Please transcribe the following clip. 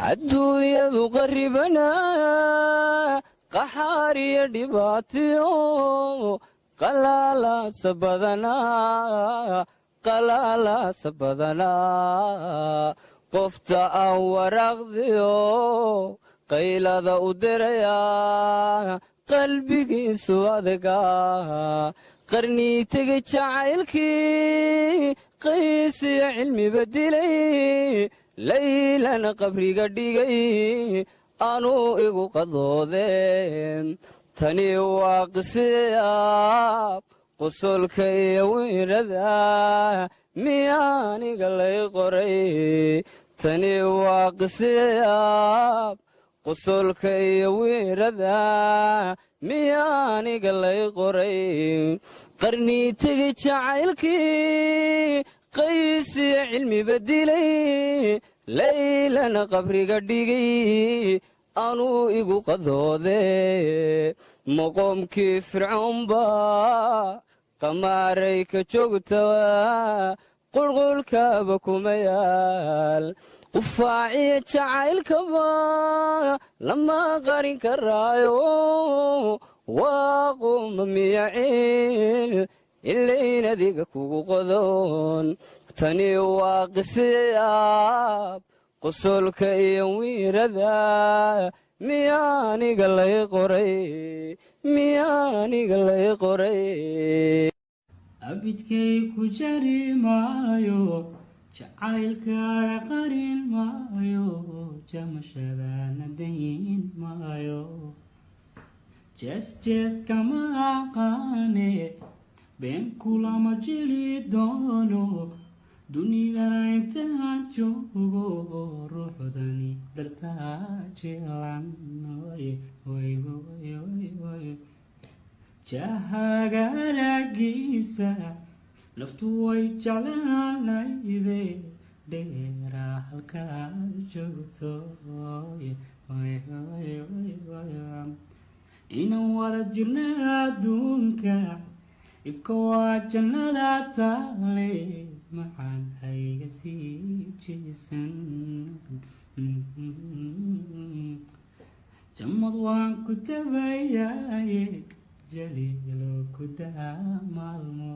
adduunyadu qarribana qaxaariya dhibaatiyo qalaalaasa badanaa qofta aan waraaqdiyo qaylada u diraya qalbigiisu adaga qarnii tegay jacaylkii qaysiya cilmiba dilay laylana qabriga dhigay anuu igu qadoodeen tani waa qisiyaab qusolka iyo wiirada miyaaniga lay qoray tani waa qisiyaab qusolka iyo wiirada miyaaniga lay qoray qarnii tegay jacaylkii qaysiya cilmiba dilay laylana qabriga dhigay anuu igu qadoode maqoomkii fircoonba qamaaray ka joogtawa qulqulkaaba kuma yaal qufaaciya jacaylkaba lama qarin karaayo waa quma miyaciil ilayn adiga kugu qodoon tani waa qisiyaab qusolka iyo wiirada miyaaniga lay qoray abidkay ku jari maayo jacaylkaaga qarin maayo jamashadana dayn maayo jees kama aqaane been kulama jili doono dunidana intaan joogo ruuxdani dartaa jilan jahaga araagiisa naftu way jeclaanayde dheeraa halkaad joogto inaan wada jirna adduunka ibka waa jannada taale maxaan hayga sii jeesan jamad waan ku tabayaaye jaliilo ku daa maalmo